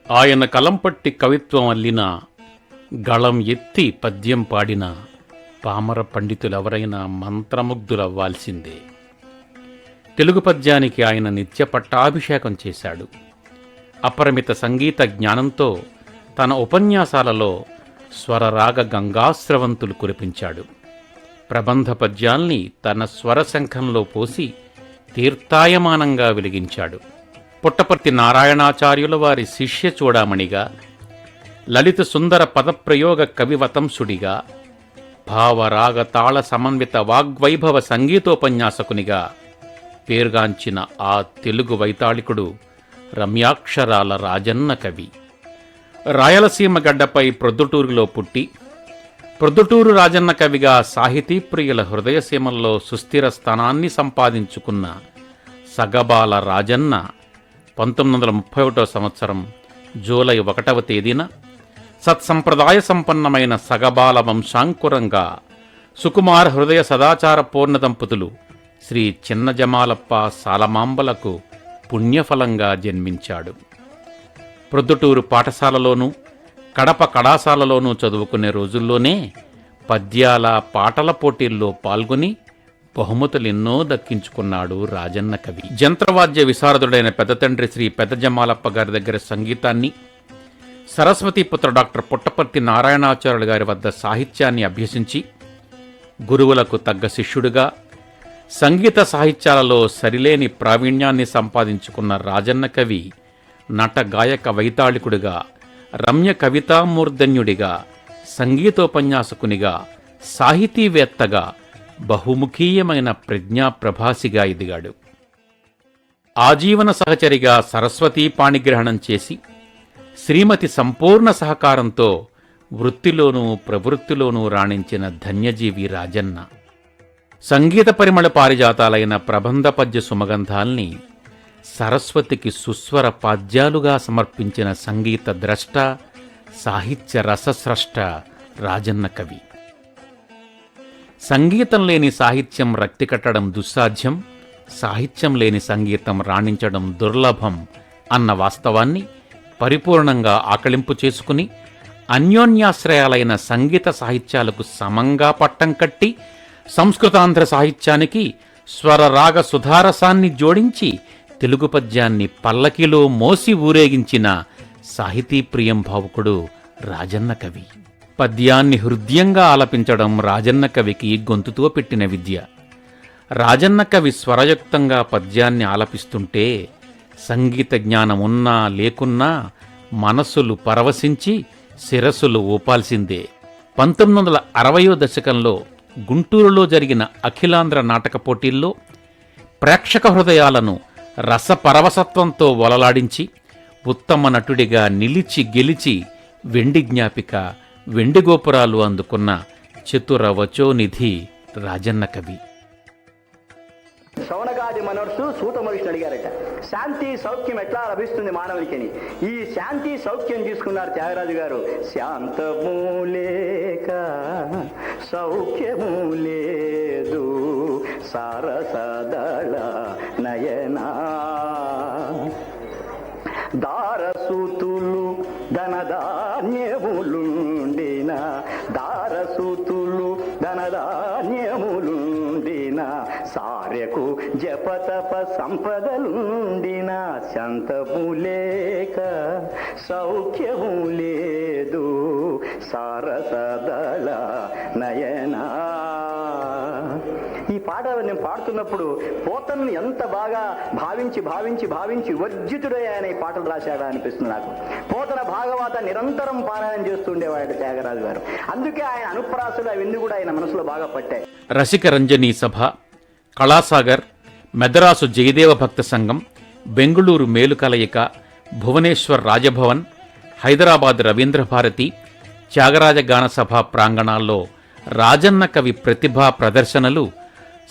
ఆయన కలంపట్టి కవిత్వం అల్లిన, గళం ఎత్తి పద్యం పాడిన పామర పండితులెవరైనా మంత్రముగ్ధులవ్వాల్సిందే. తెలుగు పద్యానికి ఆయన నిత్య పట్టాభిషేకం చేశాడు. అపరిమిత సంగీత జ్ఞానంతో తన ఉపన్యాసాలలో స్వరరాగ గంగాస్రవంతులు కురిపించాడు. ప్రబంధ పద్యాల్ని తన స్వరశంఖంలో పోసి తీర్థాయమానంగా వెలిగించాడు. పుట్టపర్తి నారాయణాచార్యుల వారి శిష్య చూడామణిగా, లలిత సుందర పదప్రయోగ కవివతంసుడిగా, భావరాగ తాళ సమన్విత వాగ్వైభవ సంగీతోపన్యాసకునిగా పేరుగాంచిన ఆ తెలుగు వైతాళికుడు రమ్యాక్షరాల రాజన్న కవి. రాయలసీమ గడ్డపై ప్రొద్దుటూరులో పుట్టి ప్రొద్దుటూరు రాజన్న కవిగా సాహితీప్రియుల హృదయసీమల్లో సుస్థిర స్థానాన్ని సంపాదించుకున్న సగబాల రాజన్న 1931 సంవత్సరం జూలై 1వ తేదీన సత్సంప్రదాయ సంపన్నమైన సగబాల వంశాంకురంగా సుకుమార హృదయ సదాచార పూర్ణ దంపతులు శ్రీ చిన్నజమాలప్ప సాలమాంబలకు పుణ్యఫలంగా జన్మించాడు. ప్రొద్దుటూరు పాఠశాలలోనూ కడప కళాశాలలోనూ చదువుకునే రోజుల్లోనే పద్యాల పాటల పోటీల్లో పాల్గొని బహుమతులెన్నో దక్కించుకున్నాడు రాజన్న కవి. జంత్రవాద్య విశారదుడైన పెద్దతండ్రి శ్రీ పెద్దజమాలప్ప గారి దగ్గర సంగీతాన్ని, సరస్వతీపుత్ర డాక్టర్ పుట్టపర్తి నారాయణాచార్యుల గారి వద్ద సాహిత్యాన్ని అభ్యసించి గురువులకు తగ్గ శిష్యుడిగా సంగీత సాహిత్యాలలో సరిలేని ప్రావీణ్యాన్ని సంపాదించుకున్న రాజన్న కవి నట గాయక వైతాళికుడిగా, రమ్య కవితామూర్ధన్యుడిగా, సంగీతోపన్యాసకునిగా, సాహితీవేత్తగా, బహుముఖీయమైన ప్రజ్ఞాప్రభాసిగా ఎదిగాడు. ఆజీవన సహచరిగా సరస్వతీ పాణిగ్రహణం చేసి శ్రీమతి సంపూర్ణ సహకారంతో వృత్తిలోనూ ప్రవృత్తిలోనూ రాణించిన ధన్యజీవి రాజన్న. సంగీత పరిమళ పారిజాతాలైన ప్రబంధ పద్య సుమగంధాల్ని సరస్వతికి సుస్వర పాద్యాలుగా సమర్పించిన సంగీత ద్రష్ట, సాహిత్య రసస్రష్ట రాజన్న కవి. సంగీతం లేని సాహిత్యం రక్తి కట్టడం దుస్సాధ్యం, సాహిత్యం లేని సంగీతం రాణించడం దుర్లభం అన్న వాస్తవాన్ని పరిపూర్ణంగా ఆకళింపు చేసుకుని అన్యోన్యాశ్రయాలైన సంగీత సాహిత్యాలకు సమంగా పట్టం కట్టి సంస్కృతాంధ్ర సాహిత్యానికి స్వరరాగ సుధారసాన్ని జోడించి తెలుగు పద్యాన్ని పల్లకిలో మోసి ఊరేగించిన సాహితీప్రియం భావుకుడు రాజన్న కవి. పద్యాన్ని హృదయంగా ఆలపించడం రాజన్న కవికి గొంతుతో పెట్టిన విద్య. రాజన్న కవి స్వరయుక్తంగా పద్యాన్ని ఆలపిస్తుంటే సంగీత జ్ఞానం ఉన్నా లేకున్నా మనస్సులు పరవశించి శిరస్సులు ఊపాల్సిందే. 1960వ దశకంలో గుంటూరులో జరిగిన అఖిలాంధ్ర నాటక పోటీల్లో ప్రేక్షక హృదయాలను రసపరవసత్వంతో వలలాడించి ఉత్తమ నటుడిగా నిలిచి గెలిచి వెండి జ్ఞాపిక, వెండి గోపురాలు అందుకున్న చతుర వచోనిధి రాజన్న కవి. శౌనకాది మనర్సు సూతమహర్షిని అడిగారట, శాంతి సౌఖ్యం ఎట్లా లభిస్తుంది మానవునికి? ఈ శాంతి సౌఖ్యం తీసుకున్నారు త్యాగరాజు గారు. శాంతము లేక సౌఖ్యము లేదు సారసదళ నయనా, దారసూతులు ధనధాన్యములుండిన, దారసూతులు ధనధాన్యములుండిన, సార్యకు జపతప సంపదలుండిన, శాంతము లేక సౌఖ్యము లేదు సారసదళ నయనా. ఈ పాట నేను పాడుతున్నప్పుడు పోతన్ని ఎంత బాగా భావించి భావించి భావించి వర్జితుడయ్యాయని ఈ పాటలు రాశాడా అనిపిస్తుంది నాకు. పోతన భాగవత నిరంతరం పారాయణం చేస్తుండేవాడు త్యాగరాజు గారు. అందుకే ఆయన అనుప్రాసులు అవన్నీ కూడా ఆయన మనసులో బాగా పట్టాయి. రసిక రంజనీ సభ, కళాసాగర్, మెదరాసు జయదేవ భక్త సంఘం, బెంగుళూరు మేలు కలయిక, భువనేశ్వర్ రాజభవన్, హైదరాబాద్ రవీంద్ర భారతి, త్యాగరాజ గానసభ ప్రాంగణాల్లో రాజన్న కవి ప్రతిభా ప్రదర్శనలు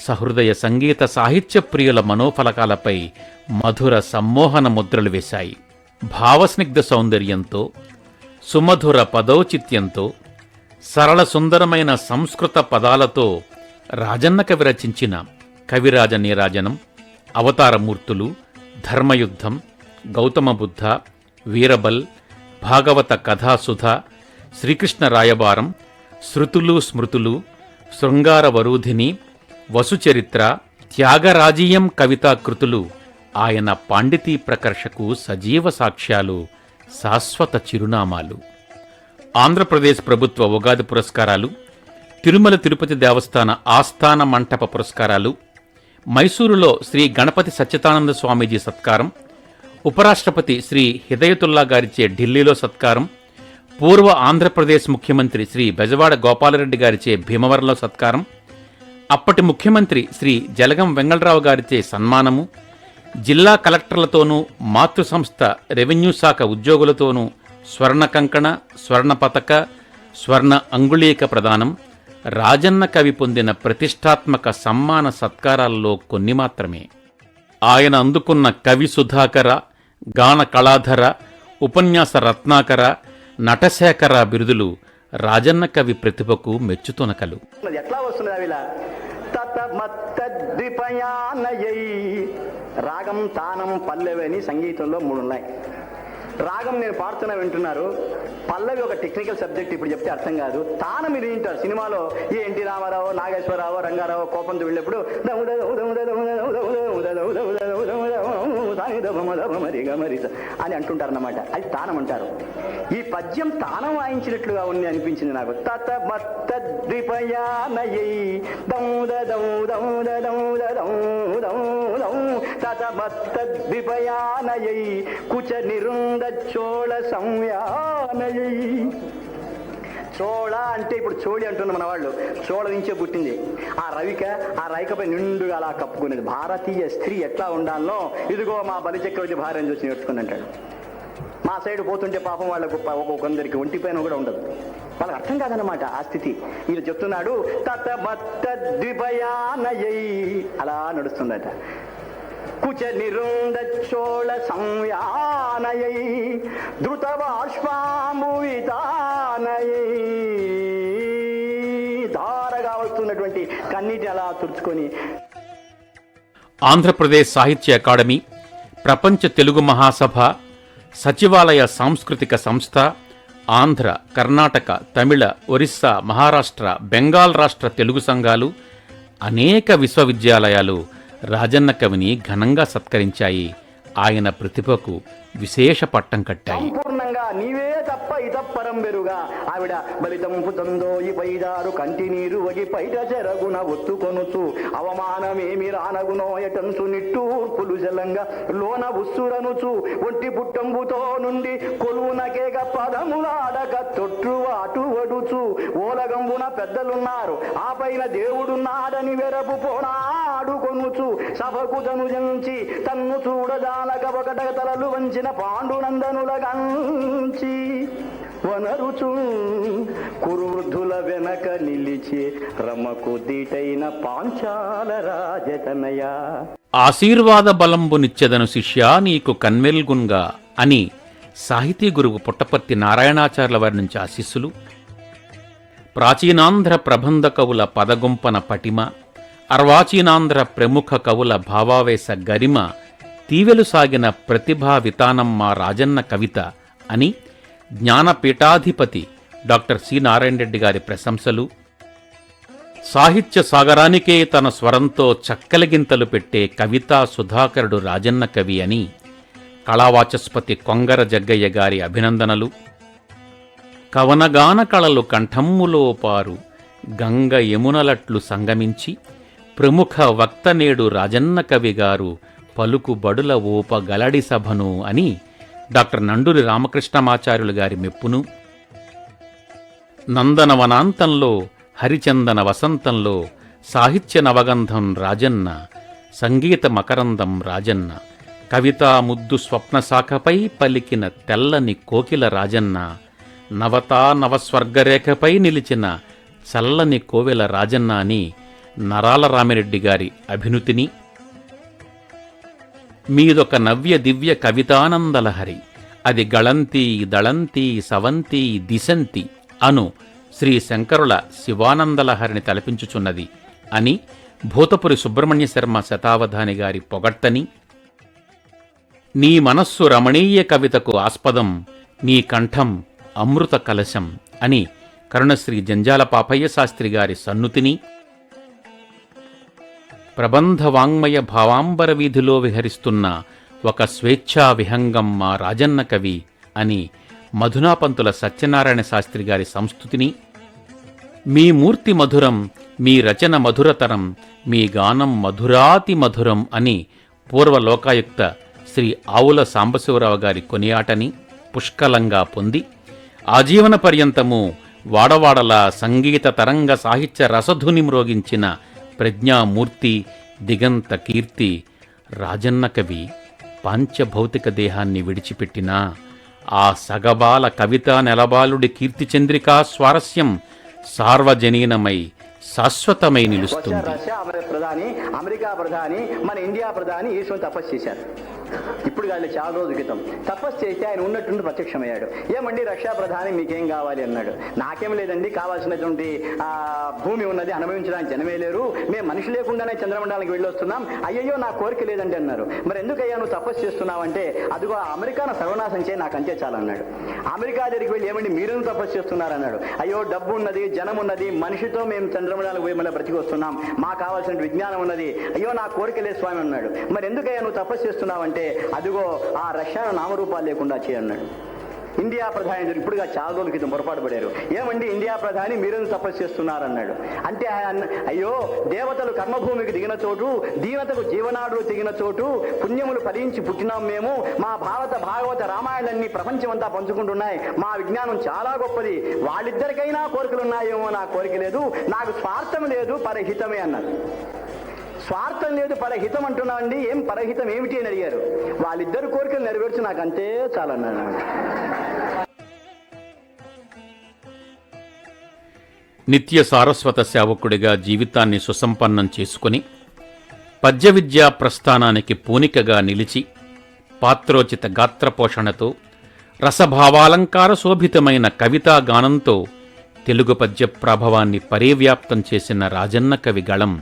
సహృదయ సంగీత సాహిత్య ప్రియుల మనోఫలకాలపై మధుర సమ్మోహన ముద్రలు వేశాయి. భావస్నిగ్ధ సౌందర్యంతో, సుమధుర పదౌచిత్యంతో, సరళ సుందరమైన సంస్కృత పదాలతో రాజన్న కవి రచించిన కవిరాజ నీరాజనం, అవతారమూర్తులు, ధర్మయుద్ధం, గౌతమ బుద్ధ, వీరబల్, భాగవత కథాసుధ, శ్రీకృష్ణ రాయబారం, శృతులు స్మృతులు, శృంగార వరూధిని, వసుచరిత్ర, త్యాగరాజీయం కవితాకృతులు ఆయన పాండితీ ప్రకర్షకు సజీవ సాక్ష్యాలు, శాశ్వత చిరునామాలు. ఆంధ్రప్రదేశ్ ప్రభుత్వ ఉగాది పురస్కారాలు, తిరుమల తిరుపతి దేవస్థాన ఆస్థాన మంటప పురస్కారాలు, మైసూరులో శ్రీ గణపతి సచ్చిదానంద స్వామీజీ సత్కారం, ఉపరాష్ట్రపతి శ్రీ హిదయతుల్లా గారిచే ఢిల్లీలో సత్కారం, పూర్వ ఆంధ్రప్రదేశ్ ముఖ్యమంత్రి శ్రీ బెజవాడ గోపాలరెడ్డి గారిచే భీమవరంలో సత్కారం, అప్పటి ముఖ్యమంత్రి శ్రీ జలగం వెంగళరావు గారిచే సన్మానము, జిల్లా కలెక్టర్లతోనూ మాతృ సంస్థ రెవెన్యూ శాఖ ఉద్యోగులతోనూ స్వర్ణ కంకణ, స్వర్ణ పతక, స్వర్ణ అంగుళీక ప్రదానం, రాజన్న కవి పొందిన ప్రతిష్టాత్మక సమ్మాన సత్కారాల్లో కొన్ని మాత్రమే. ఆయన అందుకున్న కవి సుధాకర, గాన కళాధర, ఉపన్యాస రత్నాకర, నటశేఖర బిరుదులు రాజన్న కవి ప్రతిభకు మెచ్చుతునకలు. ఎట్లా వస్తున్నది అవిలా తతమత్తద్విపయానయై. రాగం, తానం, పల్లవి అని సంగీతంలో 3 ఉన్నాయి. రాగం నేను పాడుతున్నా వింటున్నారు, పల్లవి ఒక టెక్నికల్ సబ్జెక్ట్, ఇప్పుడు చెప్తే అర్థం కాదు. తానం మీరు వింటారు. సినిమాలో ఏ ఎన్టీ రామారావు, నాగేశ్వరరావు, రంగారావు కోపంతో వెళ్ళినప్పుడు అని అంటుంటారు అన్నమాట. అది తానం అంటారు. ఈ పద్యం తానం వాయించినట్లుగా ఉంది అనిపించింది నాకు. తతమత్తద్విపయానయై తతమత్తద్విపయానయై కుచ నిరుంద చోళ సంయానయై. చోళ అంటే ఇప్పుడు చోళి అంటున్నారు మన వాళ్ళు. చోళ నుంచే పుట్టింది ఆ రవికపై నిండుగా అలా కప్పుకునేది. భారతీయ స్త్రీ ఎట్లా ఉండాలనో ఇదిగో మా బలిచక్రవర్తి భార్యను చూసి నేర్చుకుని అంటాడు. మా సైడ్ పోతుంటే పాపం వాళ్ళకు కొందరికి ఒంటిపైన కూడా ఉండదు, వాళ్ళకి అర్థం కాదన్నమాట ఆ స్థితి. వీళ్ళు చెప్తున్నాడు తతమత్తద్విపయానయై, అలా నడుస్తుందట. కుచ నిరుంద చోళ సంయానయై ధృతబాష్పాంబువితానయై. ధారగా వస్తున్నటువంటి కన్నీటి అలా తుడుచుకొని. ఆంధ్రప్రదేశ్ సాహిత్య అకాడమీ, ప్రపంచ తెలుగు మహాసభ, సచివాలయ సాంస్కృతిక సంస్థ, ఆంధ్ర, కర్ణాటక, తమిళ, ఒరిస్సా, మహారాష్ట్ర, బెంగాల్ రాష్ట్ర తెలుగు సంఘాలు, అనేక విశ్వవిద్యాలయాలు రాజన్న కవిని ఘనంగా సత్కరించాయి. ఆయన ప్రతిభకు విశేష పట్టం కట్టాయి. సంపూర్ణంగా నీవే తప్ప ఇతప్పరం బెరుగా ఆవిడ బలితంపు తందోయి పైదారు కంటి నీరు వగి పైట చెరగున ఒత్తుకొనుచు అవమానమేమి రానగునో ఎటంచు నిట్టూర్పులు జలంగా లోన ఉస్సురనుచు ఒంటి పుట్టంబుతో నుండి కొలువునకేగ పదములాడక తొట్టు అటు వడుచు ఓలగంబున పెద్దలున్నారు ఆ పైన దేవుడున్నాడని వెరపు పోనాడుకొనుచు సభకు తనుజంచి తన్ను చూడజాలక ఒకట తలలు వంచిన పాండునందనులగంచి వనరుచు కురువృద్ధుల వెనక నిలిచి రమకు దీటైన పాంచాల రాజతనయ. ఆశీర్వాద బలంబునిచ్చెదను శిష్యా నీకు కన్వెల్గున్గా అని సాహితీ గురువు పుట్టపర్తి నారాయణాచార్యుల వారి నుంచి ఆశీస్సులు. ప్రాచీనాంధ్ర ప్రబంధ కవుల పదగుంపన పటిమ, అర్వాచీనాంధ్ర ప్రముఖ కవుల భావావేశ గరిమ, తీవెలు సాగిన ప్రతిభా వితానం మా రాజన్న కవిత అని జ్ఞానపీఠాధిపతి డాక్టర్ సి నారాయణ రెడ్డి గారి ప్రశంసలు. సాహిత్య సాగరానికే తన స్వరంతో చక్కలిగింతలు పెట్టే కవితా సుధాకరుడు రాజన్న కవి అని కళావాచస్పతి కొంగర జగ్గయ్య గారి అభినందనలు. కవనగాన కళలు కంఠమ్ములో పారు గంగ యమునలట్లు సంగమించి ప్రముఖ వక్త నేడు రాజన్న కవి గారు పలుకు బడుల ఓప గలడి సభను అని డాక్టర్ నండూరి రామకృష్ణమాచార్యులు గారి మెప్పును. నందనవనాంతంలో హరిచందన వసంతంలో సాహిత్య నవగంధం రాజన్న, సంగీత మకరందం రాజన్న, కవితా ముద్దు స్వప్న శాఖపై పలికిన తెల్లని కోకిల రాజన్న, నవతా నవస్వర్గరేఖపై నిలిచిన చల్లని కోవెల రాజన్న అని నరాల రామిరెడ్డి గారి అభినుతిని. మీదొక నవ్య దివ్య కవితానందలహరి, అది గళంతి దళంతి సవంతి దిశంతి అను శ్రీ శంకరుల శివానందలహరిని తలపించుచున్నది అని భూతపురి సుబ్రహ్మణ్య శర్మ శతావధాని గారి పొగడ్తని. నీ మనస్సు రమణీయ కవితకు ఆస్పదం నీ కంఠం అమృత కలశం అని కరుణశ్రీ జంజాల పాపయ్య శాస్త్రి గారి సన్నుతిని, ప్రబంధ వాంగ్మయ భావాంబర వీధిలో విహరిస్తున్న ఒక స్వేచ్ఛా విహంగం మా రాజన్న కవి అని మధునాపంతుల సత్యనారాయణ శాస్త్రి గారి సంస్తుతిని, మీ మూర్తి మధురం, మీ రచన మధురతరం, మీ గానం మధురాతి మధురం అని పూర్వ లోకాయుక్త శ్రీ ఆవుల సాంబశివరావు గారి కొనియాటని పుష్కలంగా పొంది ఆజీవన పర్యంతము వాడవాడలా సంగీత తరంగ సాహిత్య రసధుని మ్రోగించిన ప్రజ్ఞామూర్తి దిగంత కీర్తి రాజన్న కవి పాంచభౌతిక దేహాన్ని విడిచిపెట్టినా ఆ సగబాల కవితా నెలబాలుడి కీర్తిచంద్రికా స్వారస్యం సార్వజనీనమై శాశ్వతమై నిలుస్తుంది. రష్యా ప్రధాని, అమెరికా ప్రధాని, మన ఇండియా ప్రధాని ఈశ్వరుని తపస్సు చేశారు. ఇప్పుడు కాదు, చాలా రోజుల క్రితం తపస్సు చేస్తే ఆయన ఉన్నట్టుండి ప్రత్యక్షమయ్యాడు. ఏమండి రష్యా ప్రధాని మీకేం కావాలి అన్నాడు. నాకేం లేదండి, కావాల్సినటువంటి భూమి ఉన్నది, అనుభవించడానికి జనమే లేరు, మేము మనిషి లేకుండానే చంద్రమండలానికి వెళ్ళొస్తున్నాం, అయ్యయ్యో నా కోరిక లేదండి అన్నారు. మరి ఎందుకయ్యా నువ్వు తపస్సు చేస్తున్నావంటే, అదిగో అమెరికాను సర్వనాశం చేయి, నాకు అంతే చాలన్నాడు. అమెరికా దగ్గరికి వెళ్ళి ఏమండి మీరు తపస్సు చేస్తున్నారన్నాడు. అయ్యో డబ్బు ఉన్నది, జనం ఉన్నది, మనిషితో మేము చంద్రమండలానికి పోయి మళ్ళీ బ్రతికి వస్తున్నాం, మాకు కావాల్సిన విజ్ఞానం ఉన్నది, అయ్యో నా కోరిక లేదు స్వామి అన్నాడు. మరి ఎందుకయ్యా నువ్వు తపస్సు చేస్తున్నావంటే, అదిగో ఆ రష్యాను నామరూపాలు లేకుండా చేయన్నాడు. ఇండియా ప్రధాని ఇప్పుడుగా చాలా రోజుల క్రితం పొరపాటు పడారు. ఏమండి ఇండియా ప్రధాని మీరెందుకు తపస్సు చేస్తున్నారన్నాడు. అంటే అయ్యో దేవతలు కర్మభూమికి దిగిన చోటు, దీనతకు జీవనాడు దిగిన చోటు, పుణ్యములు ఫలించి పుట్టినాం మేము, మా భాగవత రామాయణాన్ని ప్రపంచమంతా పంచుకుంటున్నాయి, మా విజ్ఞానం చాలా గొప్పది, వాళ్ళిద్దరికైనా కోరికలున్నాయేమో, నా కోరిక లేదు, నాకు స్వార్థం లేదు, పరహితమే అన్నారు. స్వార్థం లేదు, పరహితం అంటున్నామండి, ఏం పరహితం ఏమిటి అని అడిగారు. వాళ్ళిద్దరు కోరికలు నెరవేర్చి నాకు అంతే చాలన్నాను. నిత్య సారస్వత సేవకుడిగా జీవితాన్ని సుసంపన్నం చేసుకుని పద్య విద్యా ప్రస్థానానికి పూనికగా నిలిచి పాత్రోచిత గాత్రపోషణతో రసభావాలంకార శోభితమైన కవితా గానంతో తెలుగు పద్య ప్రభావాన్ని పరివ్యాప్తం చేసిన రాజన్న కవి గళం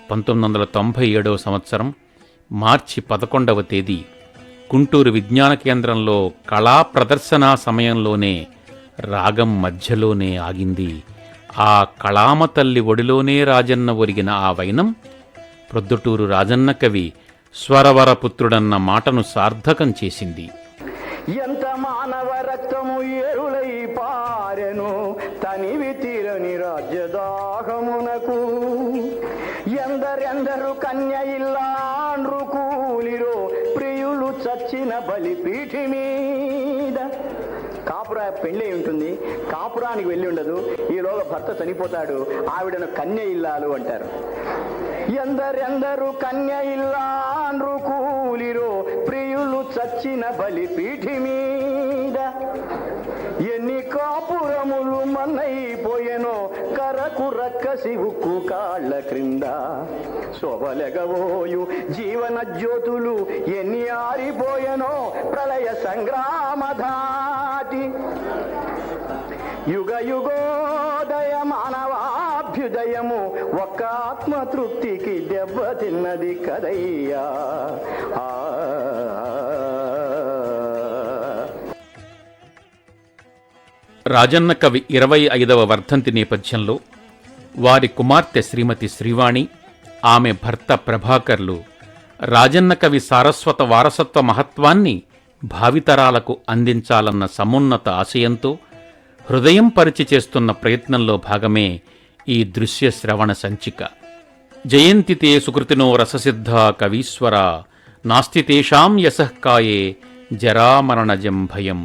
1997వ సంవత్సరం మార్చి 11వ తేదీ గుంటూరు విజ్ఞాన కేంద్రంలో కళా ప్రదర్శనా సమయంలోనే రాగం మధ్యలోనే ఆగింది. ఆ కళామ తల్లి ఒడిలోనే రాజన్న ఒరిగిన ఆ వైనం ప్రొద్దుటూరు రాజన్న కవి స్వరవరపుత్రుడన్న మాటను సార్థకం చేసింది. ఎంత మానవ రక్తము ఎరులై పారెను తనివి తీరని రాజ్యదాహమునకు, ఎందరెందరు కన్య ఇల్లాండ్రు కూలిరో ప్రియులు చచ్చిన బలిపీఠి మీద. కాపురా పెళ్ళి ఉంటుంది, కాపురానికి వెళ్ళి ఉండదు, ఈలోగా భర్త చనిపోతాడు, ఆవిడను కన్య ఇల్లాలు అంటారు. ఎందరెందరు కన్య ఇల్లాండ్రు కూలిరో ప్రియులు చచ్చిన బలిపీఠి మీద, ఎన్ని కాపురములు మన్నైపోయెనో కరకు రక్కసి ఉక్కు కాళ్ల క్రింద, శోభలెగవోయు జీవన జ్యోతులు ఎన్ని ఆరిపోయెనో ప్రళయ సంగ్రామ ధాటి, యుగ యుగోదయ మానవాభ్యుదయము ఒక్క ఆత్మతృప్తికి దెబ్బతిన్నది కదయ్యా. రాజన్న కవి 25వ వర్ధంతి నేపథ్యంలో వారి కుమార్తె శ్రీమతి శ్రీవాణి, ఆమె భర్త ప్రభాకర్లు రాజన్న కవి సారస్వత వారసత్వ మహత్వాన్ని భావితరాలకు అందించాలన్న సమున్నత ఆశయంతో హృదయం పరిచి చేస్తున్న ప్రయత్నంలో భాగమే ఈ దృశ్య శ్రవణ సంచిక. జయంతితే సుకృతినో రససిద్ధా కవీశ్వర, నాస్తి తేషాం యశః కాయే జరామరణజం భయం.